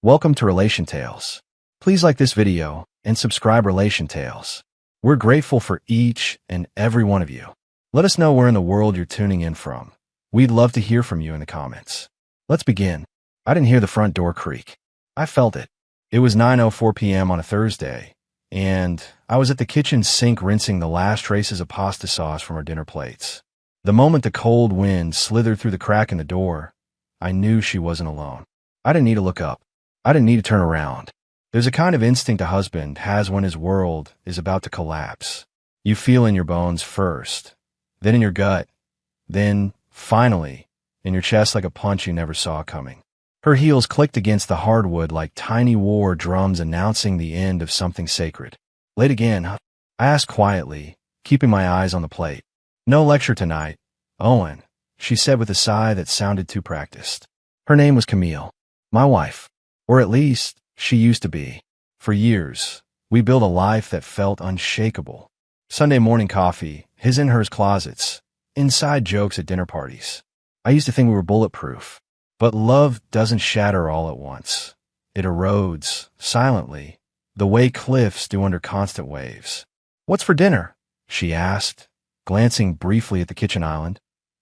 Welcome to Relation Tales. Please like this video and subscribe Relation Tales. We're grateful for each and every one of you. Let us know where in the world you're tuning in from. We'd love to hear from you in the comments. Let's begin. I didn't hear the front door creak. I felt it. It was 9:04 p.m. on a Thursday, and I was at the kitchen sink rinsing the last traces of pasta sauce from our dinner plates. The moment the cold wind slithered through the crack in the door, I knew she wasn't alone. I didn't need to look up. I didn't need to turn around. There's a kind of instinct a husband has when his world is about to collapse. You feel in your bones first, then in your gut, then, finally, in your chest like a punch you never saw coming. Her heels clicked against the hardwood like tiny war drums announcing the end of something sacred. Late again, huh? I asked quietly, keeping my eyes on the plate. No lecture tonight, Owen, she said with a sigh that sounded too practiced. Her name was Camille, my wife. Or at least, she used to be. For years, we built a life that felt unshakable. Sunday morning coffee, his and hers closets, inside jokes at dinner parties. I used to think we were bulletproof. But love doesn't shatter all at once. It erodes, silently, the way cliffs do under constant waves. What's for dinner? She asked, glancing briefly at the kitchen island.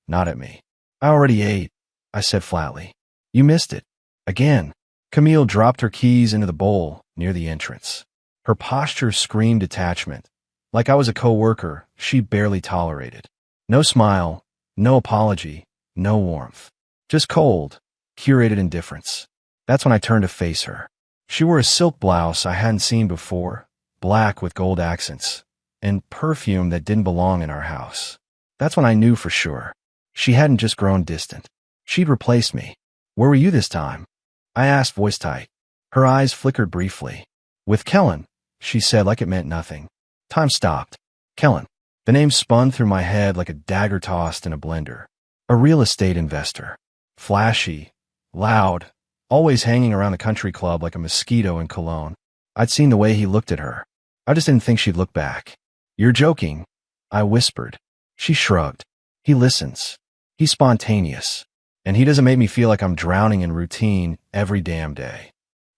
Not at me. I already ate, I said flatly. You missed it. Again. Camille dropped her keys into the bowl near the entrance. Her posture screamed detachment. Like I was a coworker she barely tolerated. No smile, no apology, no warmth. Just cold, curated indifference. That's when I turned to face her. She wore a silk blouse I hadn't seen before, black with gold accents, and perfume that didn't belong in our house. That's when I knew for sure. She hadn't just grown distant. She'd replaced me. Where were you this time? I asked, voice tight. Her eyes flickered briefly. With Kellen, she said like it meant nothing. Time stopped. Kellen. The name spun through my head like a dagger tossed in a blender. A real estate investor. Flashy, loud, always hanging around the country club like a mosquito in Cologne. I'd seen the way he looked at her. I just didn't think she'd look back. You're joking, I whispered. She shrugged. He listens. He's spontaneous. And he doesn't make me feel like I'm drowning in routine every damn day.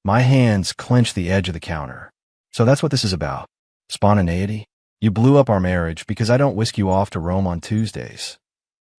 My hands clenched the edge of the counter. So that's what this is about. Spontaneity? You blew up our marriage because I don't whisk you off to Rome on Tuesdays.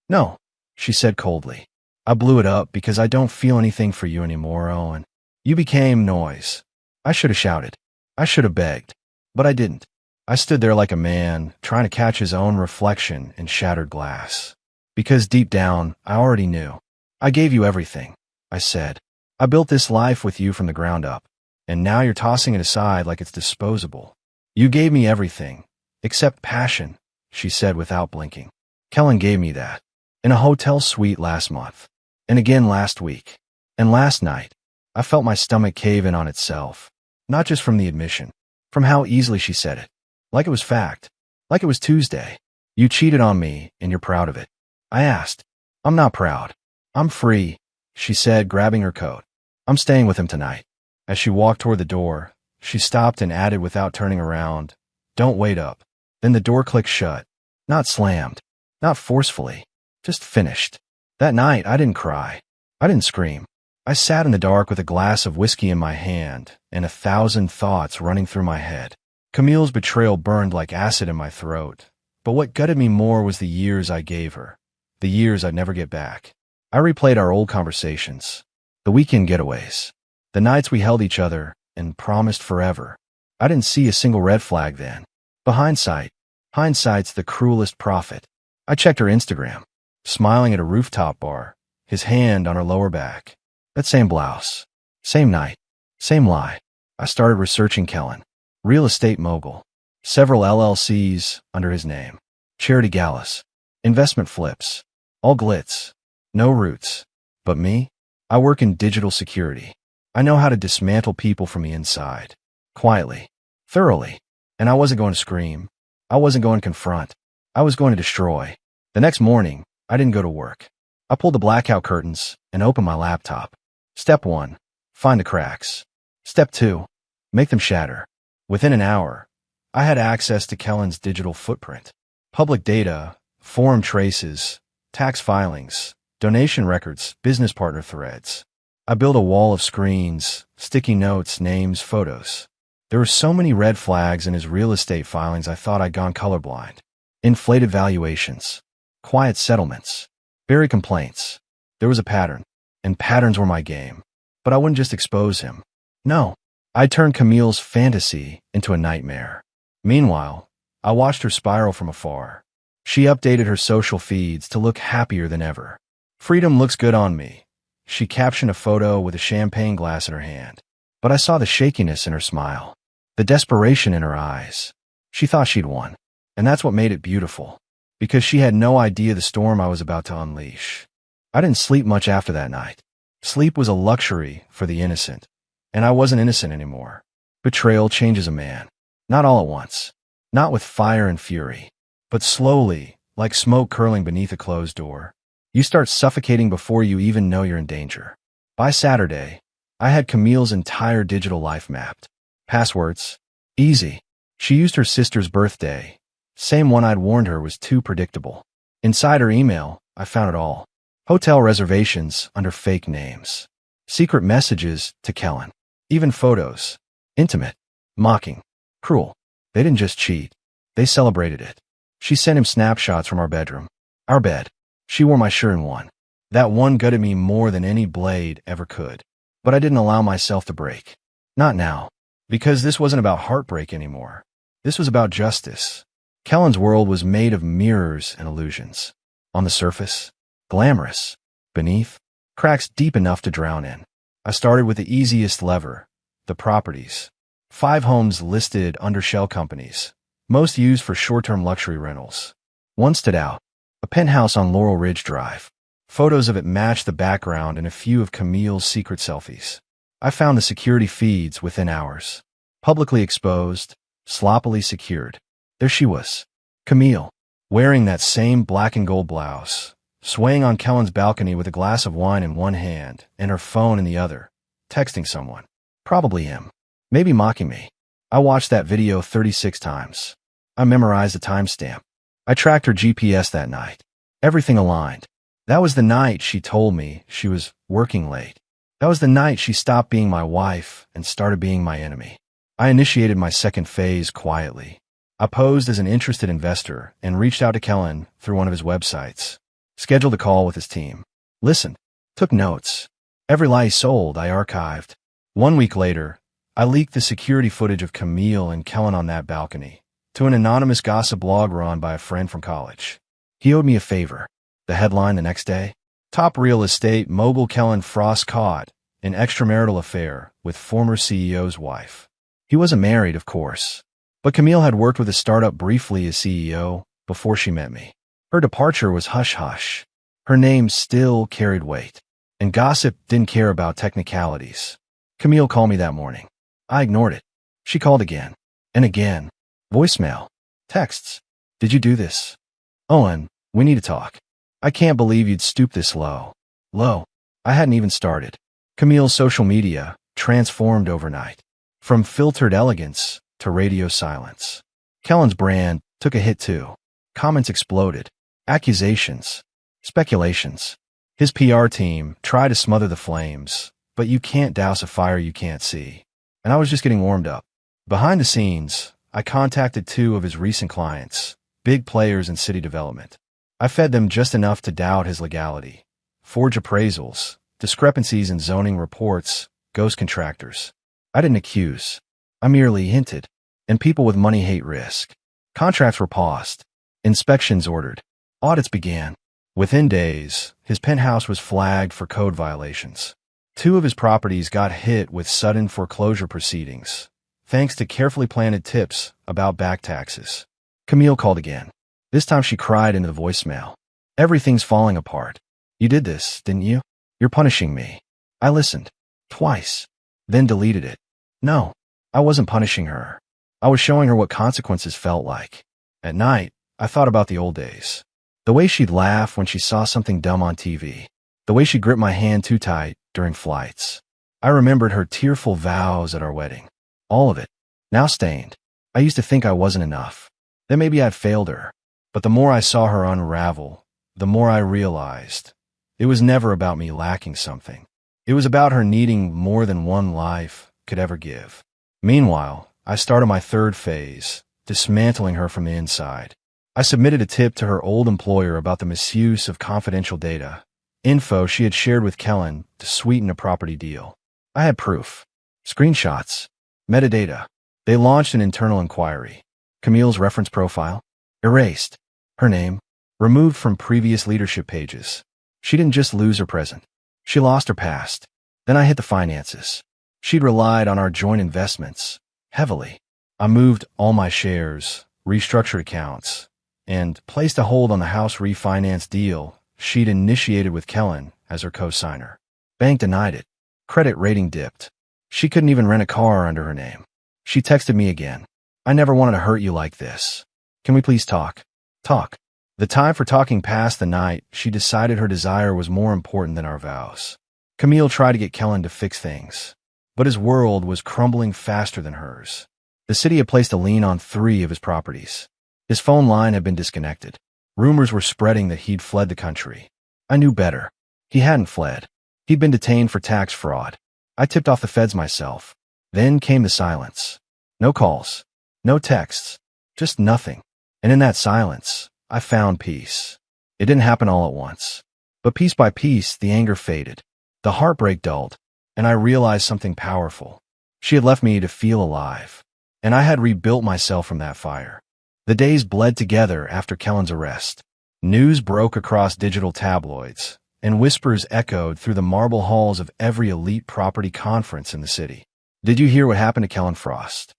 No, she said coldly. I blew it up because I don't feel anything for you anymore, Owen. You became noise. I should have shouted. I should have begged. But I didn't. I stood there like a man trying to catch his own reflection in shattered glass. Because deep down, I already knew. I gave you everything, I said. I built this life with you from the ground up, and now you're tossing it aside like it's disposable. You gave me everything, except passion, she said without blinking. Kellen gave me that. In a hotel suite last month, and again last week, and last night. I felt my stomach cave in on itself, not just from the admission, from how easily she said it. Like it was fact, like it was Tuesday. You cheated on me, and you're proud of it. I asked. I'm not proud. I'm free, she said, grabbing her coat. I'm staying with him tonight. As she walked toward the door, she stopped and added without turning around, Don't wait up. Then the door clicked shut. Not slammed. Not forcefully. Just finished. That night, I didn't cry. I didn't scream. I sat in the dark with a glass of whiskey in my hand and 1,000 thoughts running through my head. Camille's betrayal burned like acid in my throat. But what gutted me more was the years I gave her. The years I'd never get back. I replayed our old conversations, the weekend getaways, the nights we held each other and promised forever. I didn't see a single red flag then. But hindsight's the cruelest prophet. I checked her Instagram, smiling at a rooftop bar, his hand on her lower back. That same blouse, same night, same lie. I started researching Kellen, real estate mogul, several LLCs under his name, charity galas, investment flips, all glitz. No roots. But me? I work in digital security. I know how to dismantle people from the inside. Quietly. Thoroughly. And I wasn't going to scream. I wasn't going to confront. I was going to destroy. The next morning, I didn't go to work. I pulled the blackout curtains and opened my laptop. Step 1. Find the cracks. Step 2. Make them shatter. Within an hour, I had access to Kellen's digital footprint. Public data, forum traces, tax filings, donation records, business partner threads. I built a wall of screens, sticky notes, names, photos. There were so many red flags in his real estate filings I thought I'd gone colorblind. Inflated valuations, quiet settlements, buried complaints. There was a pattern, and patterns were my game. But I wouldn't just expose him. No, I turned Camille's fantasy into a nightmare. Meanwhile, I watched her spiral from afar. She updated her social feeds to look happier than ever. "Freedom looks good on me." She captioned a photo with a champagne glass in her hand. But I saw the shakiness in her smile, the desperation in her eyes. She thought she'd won. And that's what made it beautiful. Because she had no idea the storm I was about to unleash. I didn't sleep much after that night. Sleep was a luxury for the innocent. And I wasn't innocent anymore. Betrayal changes a man. Not all at once. Not with fire and fury. But slowly, like smoke curling beneath a closed door. You start suffocating before you even know you're in danger. By Saturday, I had Camille's entire digital life mapped. Passwords? Easy. She used her sister's birthday. Same one I'd warned her was too predictable. Inside her email, I found it all. Hotel reservations under fake names. Secret messages to Kellen. Even photos. Intimate. Mocking. Cruel. They didn't just cheat. They celebrated it. She sent him snapshots from our bedroom. Our bed. She wore my shirt in one. That one gutted me more than any blade ever could. But I didn't allow myself to break. Not now. Because this wasn't about heartbreak anymore. This was about justice. Kellen's world was made of mirrors and illusions. On the surface, glamorous. Beneath, cracks deep enough to drown in. I started with the easiest lever, the properties. 5 homes listed under shell companies, most used for short-term luxury rentals. One stood out, a penthouse on Laurel Ridge Drive. Photos of it matched the background and a few of Camille's secret selfies. I found the security feeds within hours. Publicly exposed, sloppily secured. There she was, Camille, wearing that same black and gold blouse, swaying on Kellen's balcony with a glass of wine in one hand and her phone in the other, texting someone. Probably him. Maybe mocking me. I watched that video 36 times. I memorized the timestamp. I tracked her GPS that night. Everything aligned. That was the night she told me she was working late. That was the night she stopped being my wife and started being my enemy. I initiated my second phase quietly. I posed as an interested investor and reached out to Kellen through one of his websites. Scheduled a call with his team. Listened. Took notes. Every lie he sold, I archived. 1 week later, I leaked the security footage of Camille and Kellen on that balcony to an anonymous gossip blog run by a friend from college. He owed me a favor. The headline the next day: top real estate mogul Kellen Frost caught in extramarital affair with former CEO's wife. He wasn't married, of course, but Camille had worked with a startup briefly as CEO before she met me. Her departure was hush-hush. Her name still carried weight, and gossip didn't care about technicalities. Camille called me that morning. I ignored it. She called again, and again. Voicemail. Texts. Did you do this? Owen, we need to talk. I can't believe you'd stoop this low. Low. I hadn't even started. Camille's social media transformed overnight. From filtered elegance to radio silence. Kellen's brand took a hit too. Comments exploded. Accusations. Speculations. His PR team tried to smother the flames, but you can't douse a fire you can't see. And I was just getting warmed up. Behind the scenes, I contacted 2 of his recent clients, big players in city development. I fed them just enough to doubt his legality. Forge appraisals, discrepancies in zoning reports, ghost contractors. I didn't accuse. I merely hinted. And people with money hate risk. Contracts were paused. Inspections ordered. Audits began. Within days, his penthouse was flagged for code violations. 2 of his properties got hit with sudden foreclosure proceedings, thanks to carefully planted tips about back taxes. Camille called again. This time she cried into the voicemail. Everything's falling apart. You did this, didn't you? You're punishing me. I listened. Twice. Then deleted it. No, I wasn't punishing her. I was showing her what consequences felt like. At night, I thought about the old days. The way she'd laugh when she saw something dumb on TV. The way she gripped my hand too tight during flights. I remembered her tearful vows at our wedding. All of it. Now stained. I used to think I wasn't enough. That maybe I'd failed her. But the more I saw her unravel, the more I realized it was never about me lacking something. It was about her needing more than one life could ever give. Meanwhile, I started my third phase, dismantling her from the inside. I submitted a tip to her old employer about the misuse of confidential data, info she had shared with Kellen to sweeten a property deal. I had proof. Screenshots. Metadata. They launched an internal inquiry. Camille's reference profile? Erased. Her name? Removed from previous leadership pages. She didn't just lose her present. She lost her past. Then I hit the finances. She'd relied on our joint investments heavily. I moved all my shares, restructured accounts, and placed a hold on the house refinance deal she'd initiated with Kellen as her co-signer. Bank denied it. Credit rating dipped. She couldn't even rent a car under her name. She texted me again. I never wanted to hurt you like this. Can we please talk? Talk. The time for talking passed the night she decided her desire was more important than our vows. Camille tried to get Kellen to fix things, but his world was crumbling faster than hers. The city had placed a lien on 3 of his properties. His phone line had been disconnected. Rumors were spreading that he'd fled the country. I knew better. He hadn't fled. He'd been detained for tax fraud. I tipped off the feds myself. Then came the silence. No calls. No texts. Just nothing. And in that silence, I found peace. It didn't happen all at once. But piece by piece, the anger faded. The heartbreak dulled. And I realized something powerful. She had left me to feel alive. And I had rebuilt myself from that fire. The days bled together after Kellen's arrest. News broke across digital tabloids, and whispers echoed through the marble halls of every elite property conference in the city. Did you hear what happened to Kellen Frost?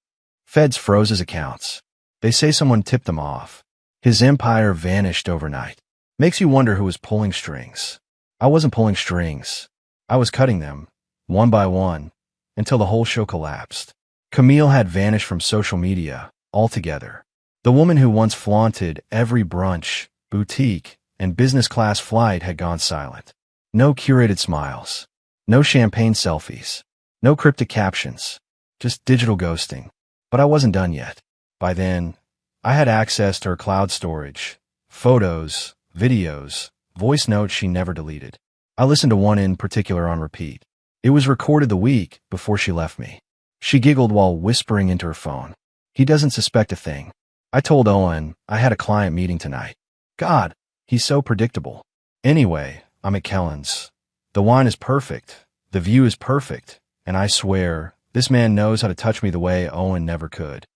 Feds froze his accounts. They say someone tipped them off. His empire vanished overnight. Makes you wonder who was pulling strings. I wasn't pulling strings. I was cutting them, one by one, until the whole show collapsed. Camille had vanished from social media altogether. The woman who once flaunted every brunch, boutique, and business class flight had gone silent. No curated smiles. No champagne selfies. No cryptic captions. Just digital ghosting. But I wasn't done yet. By then, I had access to her cloud storage, photos, videos, voice notes she never deleted. I listened to one in particular on repeat. It was recorded the week before she left me. She giggled while whispering into her phone. He doesn't suspect a thing. I told Owen I had a client meeting tonight. God, he's so predictable. Anyway, I'm at Kellen's. The wine is perfect. The view is perfect. And I swear, this man knows how to touch me the way Owen never could.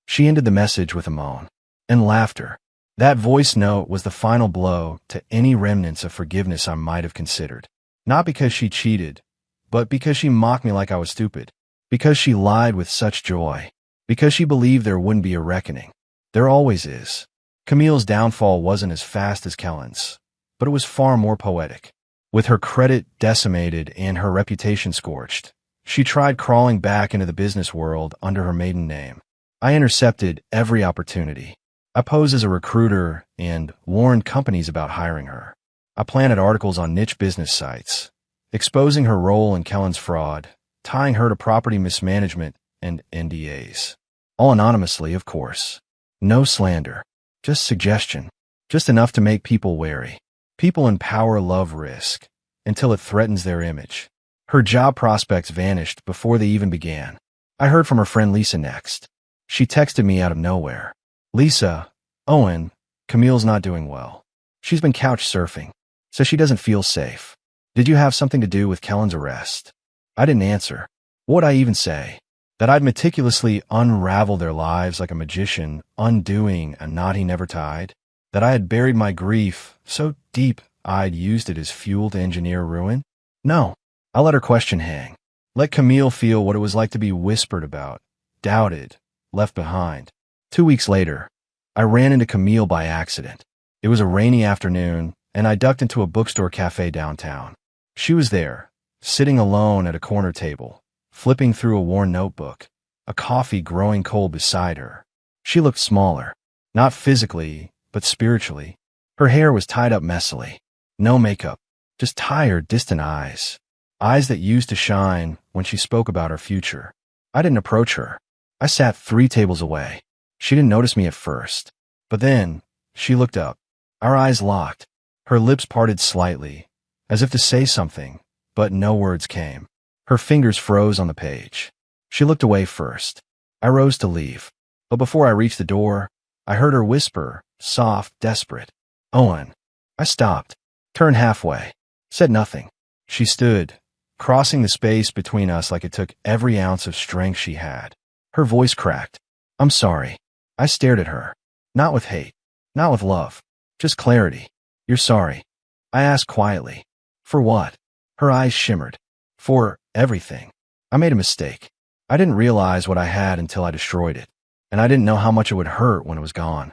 She ended the message with a moan and laughter. That voice note was the final blow to any remnants of forgiveness I might have considered. Not because she cheated, but because she mocked me like I was stupid. Because she lied with such joy. Because she believed there wouldn't be a reckoning. There always is. Camille's downfall wasn't as fast as Kellen's, but it was far more poetic. With her credit decimated and her reputation scorched, she tried crawling back into the business world under her maiden name. I intercepted every opportunity. I posed as a recruiter and warned companies about hiring her. I planted articles on niche business sites, exposing her role in Kellen's fraud, tying her to property mismanagement and NDAs. All anonymously, of course. No slander. Just suggestion. Just enough to make people wary. People in power love risk, until it threatens their image. Her job prospects vanished before they even began. I heard from her friend Lisa next. She texted me out of nowhere. Lisa, Owen, Camille's not doing well. She's been couch surfing, so she doesn't feel safe. Did you have something to do with Kellen's arrest? I didn't answer. What'd I even say? That I'd meticulously unravel their lives like a magician, undoing a knot he never tied? That I had buried my grief so deep I'd used it as fuel to engineer ruin? No. I let her question hang. Let Camille feel what it was like to be whispered about, doubted, left behind. 2 weeks later, I ran into Camille by accident. It was a rainy afternoon, and I ducked into a bookstore cafe downtown. She was there, sitting alone at a corner table, flipping through a worn notebook, a coffee growing cold beside her. She looked smaller, not physically, but spiritually. Her hair was tied up messily. No makeup, just tired, distant eyes. Eyes that used to shine when she spoke about her future. I didn't approach her. I sat 3 tables away. She didn't notice me at first. But then, she looked up. Our eyes locked. Her lips parted slightly, as if to say something, but no words came. Her fingers froze on the page. She looked away first. I rose to leave, but before I reached the door, I heard her whisper, soft, desperate. "Owen." I stopped, turned halfway, said nothing. She stood, crossing the space between us like it took every ounce of strength she had. Her voice cracked. "I'm sorry." I stared at her. Not with hate, not with love, just clarity. "You're sorry?" I asked quietly. "For what?" Her eyes shimmered. "For everything. I made a mistake. I didn't realize what I had until I destroyed it, and I didn't know how much it would hurt when it was gone."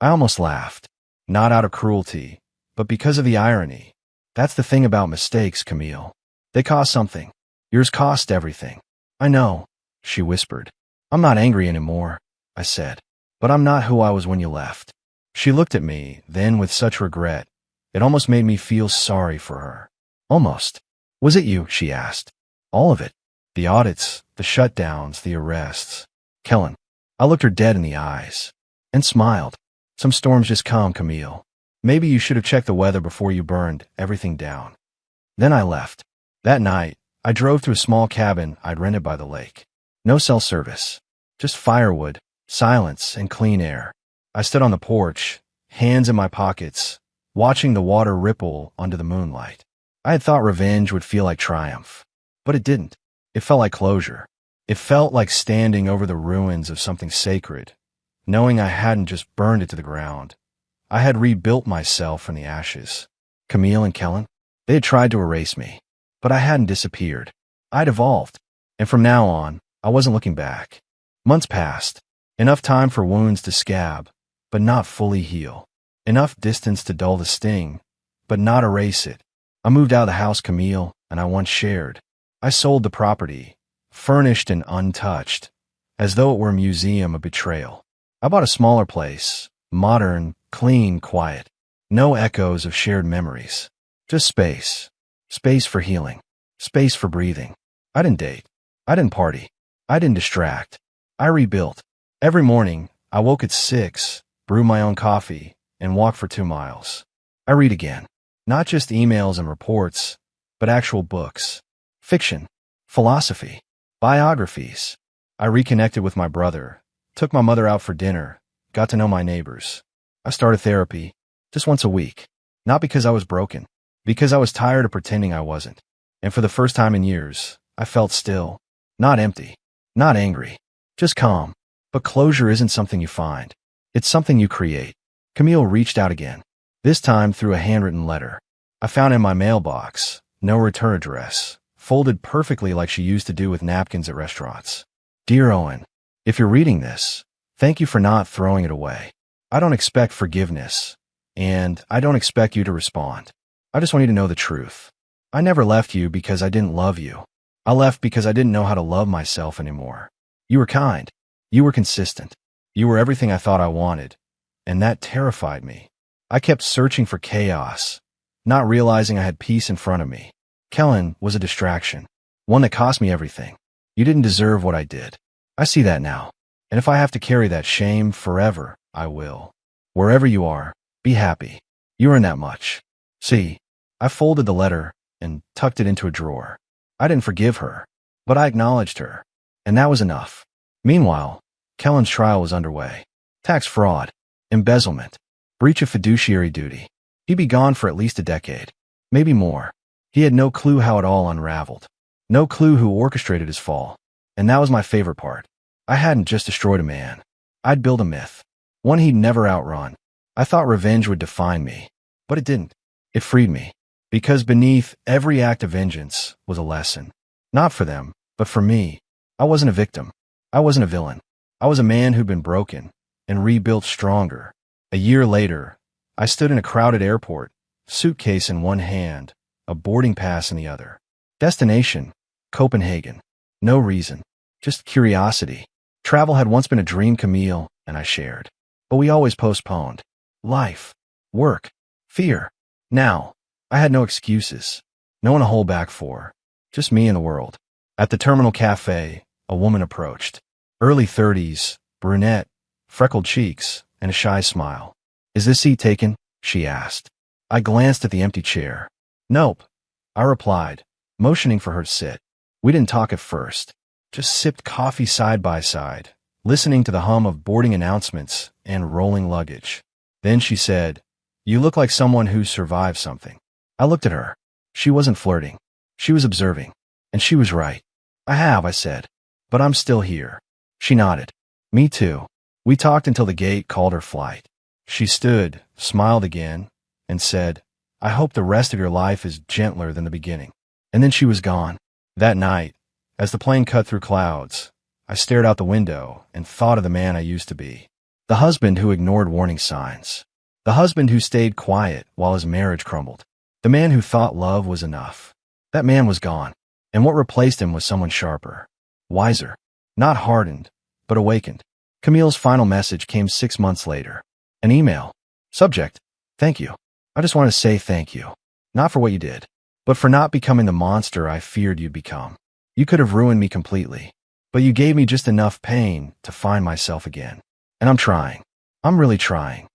I almost laughed, not out of cruelty, but because of the irony. That's the thing about mistakes, Camille. They cost something. Yours cost everything. "I know," she whispered. "I'm not angry anymore," I said, "but I'm not who I was when you left." She looked at me, then with such regret, it almost made me feel sorry for her. Almost. "Was it you?" she asked. "All of it. The audits, the shutdowns, the arrests." "Kellen." I looked her dead in the eyes and smiled. "Some storms just come, Camille. Maybe you should have checked the weather before you burned everything down." Then I left. That night, I drove to a small cabin I'd rented by the lake. No cell service, just firewood, silence, and clean air. I stood on the porch, hands in my pockets, watching the water ripple under the moonlight. I had thought revenge would feel like triumph, but it didn't. It felt like closure. It felt like standing over the ruins of something sacred, knowing I hadn't just burned it to the ground. I had rebuilt myself from the ashes. Camille and Kellen, they had tried to erase me, but I hadn't disappeared. I'd evolved, and from now on, I wasn't looking back. Months passed, enough time for wounds to scab, but not fully heal. Enough distance to dull the sting, but not erase it. I moved out of the house Camille and I once shared. I sold the property, furnished and untouched, as though it were a museum of betrayal. I bought a smaller place, modern, clean, quiet. No echoes of shared memories. Just space. Space for healing. Space for breathing. I didn't date. I didn't party. I didn't distract. I rebuilt. Every morning, I woke at 6, brewed my own coffee, and walked for 2 miles. I read again. Not just emails and reports, but actual books. Fiction. Philosophy. Biographies. I reconnected with my brother, took my mother out for dinner, got to know my neighbors. I started therapy, just once a week. Not because I was broken, because I was tired of pretending I wasn't. And for the first time in years, I felt still. Not empty. Not angry. Just calm. But closure isn't something you find. It's something you create. Camille reached out again, this time through a handwritten letter. I found it in my mailbox, no return address, folded perfectly like she used to do with napkins at restaurants. "Dear Owen, if you're reading this, thank you for not throwing it away. I don't expect forgiveness, and I don't expect you to respond. I just want you to know the truth. I never left you because I didn't love you. I left because I didn't know how to love myself anymore. You were kind. You were consistent. You were everything I thought I wanted, and that terrified me. I kept searching for chaos, not realizing I had peace in front of me. Kellen was a distraction, one that cost me everything. You didn't deserve what I did. I see that now, and if I have to carry that shame forever, I will. Wherever you are, be happy. You earn that much." See, I folded the letter and tucked it into a drawer. I didn't forgive her, but I acknowledged her, and that was enough. Meanwhile, Kellen's trial was underway. Tax fraud, embezzlement, breach of fiduciary duty. He'd be gone for at least a decade, maybe more. He had no clue how it all unraveled. No clue who orchestrated his fall. And that was my favorite part. I hadn't just destroyed a man. I'd built a myth, one he'd never outrun. I thought revenge would define me, but it didn't. It freed me, because beneath every act of vengeance was a lesson. Not for them, but for me. I wasn't a victim. I wasn't a villain. I was a man who'd been broken and rebuilt stronger. A year later, I stood in a crowded airport, suitcase in one hand, a boarding pass in the other. Destination, Copenhagen. No reason, just curiosity. Travel had once been a dream Camille and I shared, but we always postponed. Life, work, fear. Now, I had no excuses, no one to hold back for, just me and the world. At the Terminal Cafe, a woman approached. Early 30s, brunette, freckled cheeks, and a shy smile. "Is this seat taken?" she asked. I glanced at the empty chair. "Nope," I replied, motioning for her to sit. We didn't talk at first, just sipped coffee side by side, listening to the hum of boarding announcements and rolling luggage. Then she said, "You look like someone who survived something." I looked at her. She wasn't flirting. She was observing. And she was right. "I have," I said. "But I'm still here." She nodded. "Me too." We talked until the gate called her flight. She stood, smiled again, and said, "I hope the rest of your life is gentler than the beginning." And then she was gone. That night, as the plane cut through clouds, I stared out the window and thought of the man I used to be. The husband who ignored warning signs. The husband who stayed quiet while his marriage crumbled. The man who thought love was enough. That man was gone, and what replaced him was someone sharper, wiser, not hardened, but awakened. Camille's final message came 6 months later. An email. Subject: "Thank you. I just want to say thank you. Not for what you did, but for not becoming the monster I feared you'd become. You could have ruined me completely, but you gave me just enough pain to find myself again. And I'm trying. I'm really trying."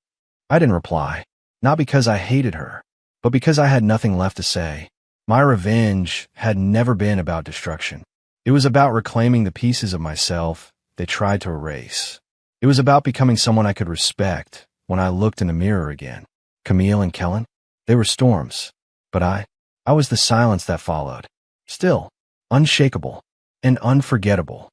I didn't reply, not because I hated her, but because I had nothing left to say. My revenge had never been about destruction. It was about reclaiming the pieces of myself they tried to erase. It was about becoming someone I could respect when I looked in the mirror again. Camille and Kellen, they were storms, but I was the silence that followed. Still, unshakable and unforgettable.